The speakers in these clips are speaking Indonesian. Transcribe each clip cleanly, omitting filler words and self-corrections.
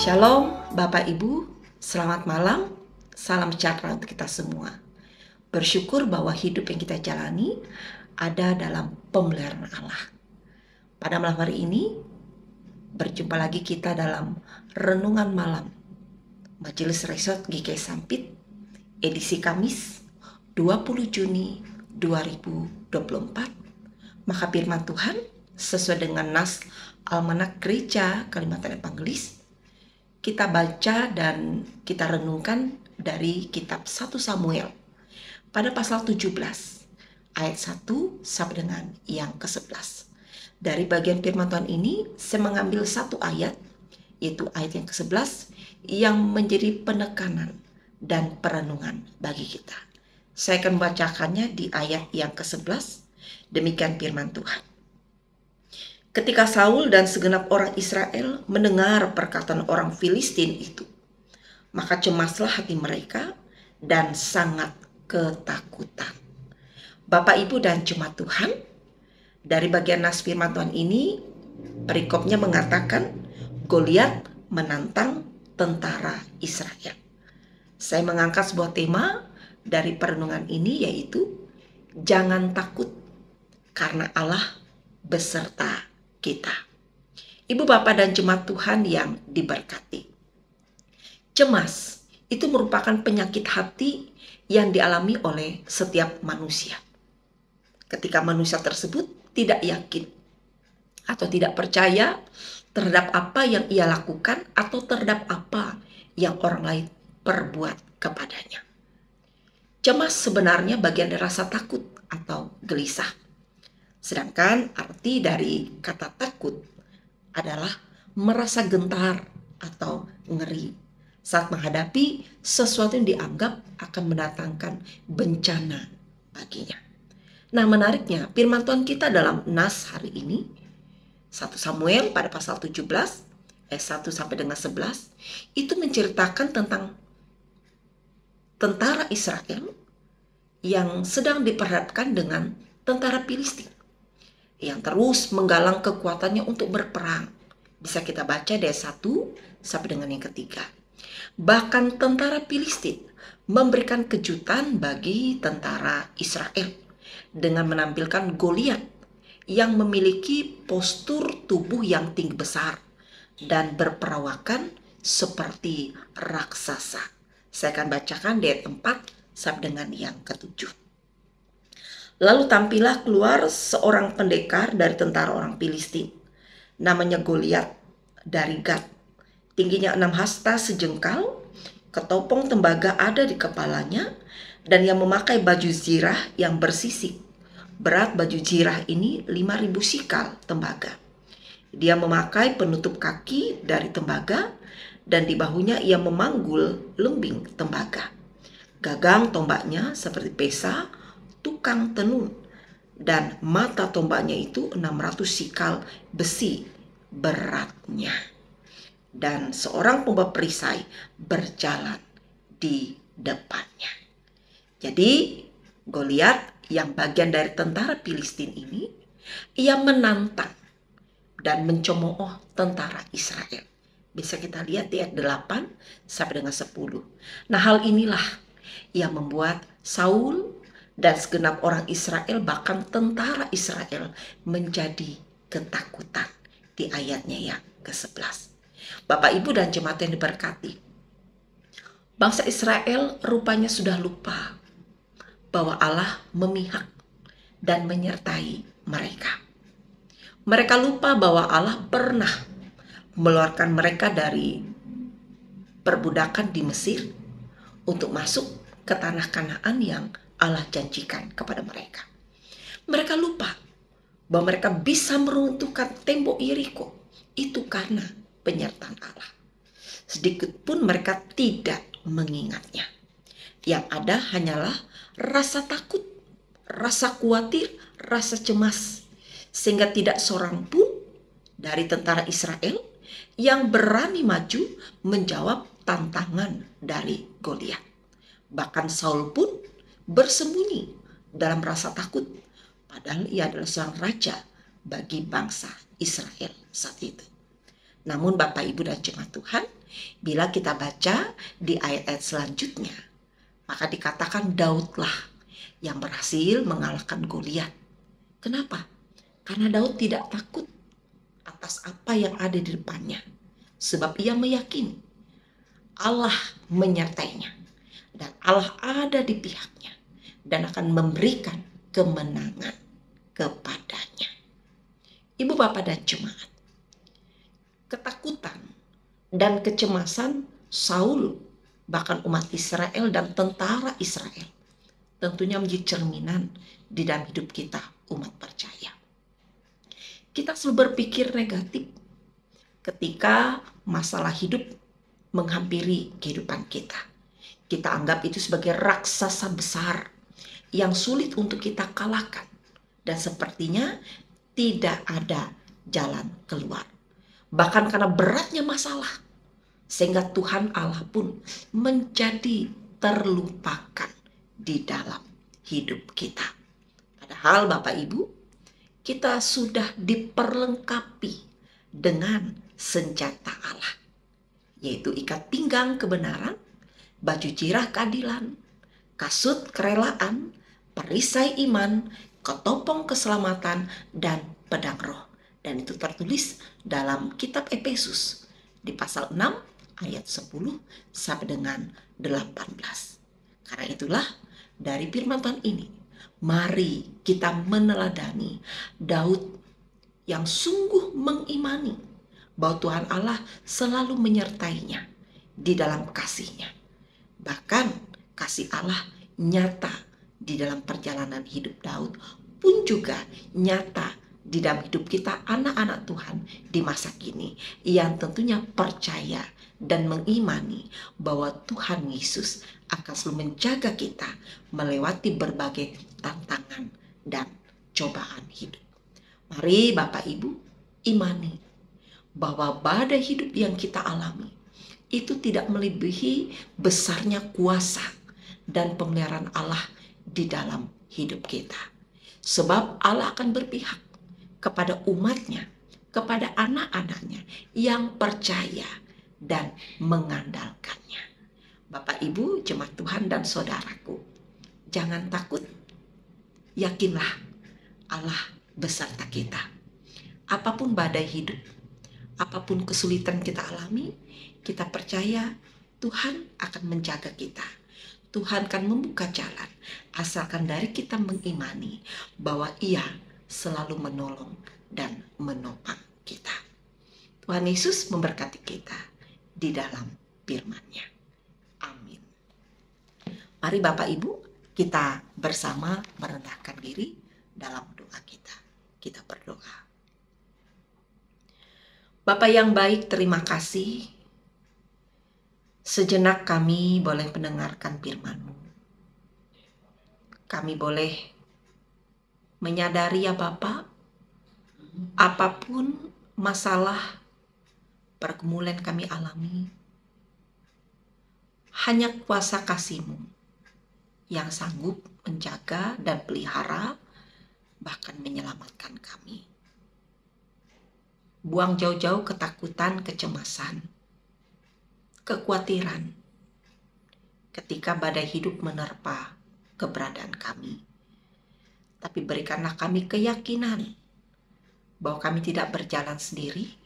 Shalom Bapak Ibu, selamat malam, salam sejahtera untuk kita semua. Bersyukur bahwa hidup yang kita jalani ada dalam pemeliharaan Allah. Pada malam hari ini, berjumpa lagi kita dalam Renungan Malam Majelis Resort GKI Sampit, edisi Kamis 20 Juni 2024. Maka firman Tuhan sesuai dengan nas Almanak Gereja Kalimantan Evangelis, kita baca dan kita renungkan dari kitab 1 Samuel pada pasal 17 ayat 1 sampai dengan yang ke-11. Dari bagian firman Tuhan ini saya mengambil satu ayat, yaitu ayat yang ke-11 yang menjadi penekanan dan perenungan bagi kita. Saya akan membacakannya di ayat yang ke-11. Demikian firman Tuhan. Ketika Saul dan segenap orang Israel mendengar perkataan orang Filistin itu, maka cemaslah hati mereka dan sangat ketakutan. Bapak, Ibu, dan jemaat Tuhan, dari bagian nas firman Tuhan ini, perikopnya mengatakan Goliat menantang tentara Israel. Saya mengangkat sebuah tema dari perenungan ini, yaitu jangan takut karena Allah beserta kita. Ibu, Bapak, dan jemaat Tuhan yang diberkati. Cemas itu merupakan penyakit hati yang dialami oleh setiap manusia. Ketika manusia tersebut tidak yakin atau tidak percaya terhadap apa yang ia lakukan atau terhadap apa yang orang lain perbuat kepadanya. Cemas sebenarnya bagian dari rasa takut atau gelisah. Sedangkan arti dari kata takut adalah merasa gentar atau ngeri saat menghadapi sesuatu yang dianggap akan mendatangkan bencana baginya. Nah, menariknya firman Tuhan kita dalam nas hari ini 1 Samuel pada pasal 17 ayat 1 sampai dengan 11 itu menceritakan tentang tentara Israel yang sedang diperhadapkan dengan tentara Filistin yang terus menggalang kekuatannya untuk berperang. Bisa kita baca dari 1 sampai dengan yang ketiga. Bahkan tentara Filistin memberikan kejutan bagi tentara Israel dengan menampilkan Goliat yang memiliki postur tubuh yang tinggi besar dan berperawakan seperti raksasa. Saya akan bacakan dari 4 sampai dengan yang ke-7. Lalu tampillah keluar seorang pendekar dari tentara orang Filistin. Namanya Goliat dari Gat. Tingginya 6 hasta sejengkal, ketopong tembaga ada di kepalanya, dan yang memakai baju zirah yang bersisik. Berat baju zirah ini 5.000 sikal tembaga. Dia memakai penutup kaki dari tembaga, dan di bahunya ia memanggul lembing tembaga. Gagang tombaknya seperti pesa tukang tenun, dan mata tombaknya itu 600 sikal besi beratnya. Dan seorang pembawa perisai berjalan di depannya. Jadi Goliat yang bagian dari tentara Filistin ini, ia menantang dan mencemooh tentara Israel. Bisa kita lihat di ayat 8 sampai dengan 10. Nah, hal inilah yang membuat Saul dan segenap orang Israel, bahkan tentara Israel, menjadi ketakutan di ayatnya yang ke-11. Bapak, Ibu, dan jemaat yang diberkati, bangsa Israel rupanya sudah lupa bahwa Allah memihak dan menyertai mereka. Mereka lupa bahwa Allah pernah mengeluarkan mereka dari perbudakan di Mesir untuk masuk ke tanah Kanaan yang Allah janjikan kepada mereka. Mereka lupa bahwa mereka bisa meruntuhkan tembok Yeriko itu karena penyertaan Allah. Sedikit pun mereka tidak mengingatnya. Yang ada hanyalah rasa takut, rasa khawatir, rasa cemas, sehingga tidak seorang pun dari tentara Israel yang berani maju menjawab tantangan dari Goliat. Bahkan Saul pun bersembunyi dalam rasa takut, padahal ia adalah seorang raja bagi bangsa Israel saat itu. Namun Bapak, Ibu, dan jemaat Tuhan, Bila kita baca di ayat-ayat selanjutnya, maka dikatakan Daudlah yang berhasil mengalahkan Goliat. Kenapa? Karena Daud tidak takut atas apa yang ada di depannya. Sebab ia meyakini Allah menyertainya. Dan Allah ada di pihaknya. Dan akan memberikan kemenangan kepadanya. Ibu, bapak, dan jemaat, ketakutan dan kecemasan Saul, bahkan umat Israel dan tentara Israel, tentunya menjadi cerminan di dalam hidup kita, umat percaya. Kita selalu berpikir negatif ketika masalah hidup menghampiri kehidupan kita. Kita anggap itu sebagai raksasa besar yang sulit untuk kita kalahkan. Dan sepertinya tidak ada jalan keluar. Bahkan karena beratnya masalah, sehingga Tuhan Allah pun menjadi terlupakan di dalam hidup kita. Padahal Bapak Ibu, kita sudah diperlengkapi dengan senjata Allah, yaitu ikat pinggang kebenaran, baju jirah keadilan, kasut kerelaan, perisai iman, ketopong keselamatan, dan pedang roh. Dan itu tertulis dalam kitab Efesus di pasal 6 ayat 10 sampai dengan 18. Karena itulah dari firman Tuhan ini, mari kita meneladani Daud yang sungguh mengimani bahwa Tuhan Allah selalu menyertainya di dalam kasih-Nya. Bahkan kasih Allah nyata di dalam perjalanan hidup Daud pun juga nyata di dalam hidup kita anak-anak Tuhan di masa kini yang tentunya percaya dan mengimani bahwa Tuhan Yesus akan selalu menjaga kita melewati berbagai tantangan dan cobaan hidup. Mari Bapak Ibu imani bahwa badai hidup yang kita alami itu tidak melebihi besarnya kuasa dan pemeliharaan Allah di dalam hidup kita. Sebab Allah akan berpihak kepada umatnya, kepada anak-anaknya yang percaya dan mengandalkannya. Bapak, Ibu, jemaat Tuhan dan saudaraku, jangan takut. Yakinlah Allah beserta kita. Apapun badai hidup, apapun kesulitan kita alami, kita percaya Tuhan akan menjaga kita. Tuhan akan membuka jalan, asalkan dari kita mengimani bahwa Ia selalu menolong dan menopang kita. Tuhan Yesus memberkati kita di dalam firman-Nya. Amin. Mari Bapak Ibu, kita bersama merendahkan diri dalam doa kita. Kita berdoa. Bapa yang baik, terima kasih. Sejenak kami boleh mendengarkan firman-Mu. Kami boleh menyadari ya Bapa, apapun masalah pergumulan kami alami, hanya kuasa kasih-Mu yang sanggup menjaga dan pelihara, bahkan menyelamatkan kami. Buang jauh-jauh ketakutan, kecemasan, kekhawatiran ketika badai hidup menerpa keberadaan kami. Tapi berikanlah kami keyakinan bahwa kami tidak berjalan sendiri.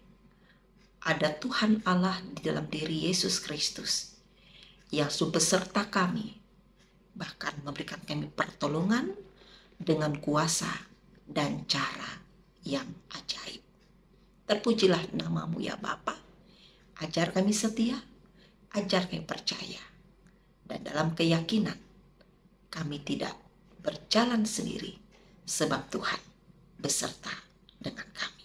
Ada Tuhan Allah di dalam diri Yesus Kristus yang beserta kami, bahkan memberikan kami pertolongan dengan kuasa dan cara yang ajaib. Terpujilah nama-Mu ya Bapa. Ajar kami setia, ajar kami percaya, dan dalam keyakinan kami tidak berjalan sendiri, sebab Tuhan beserta dengan kami.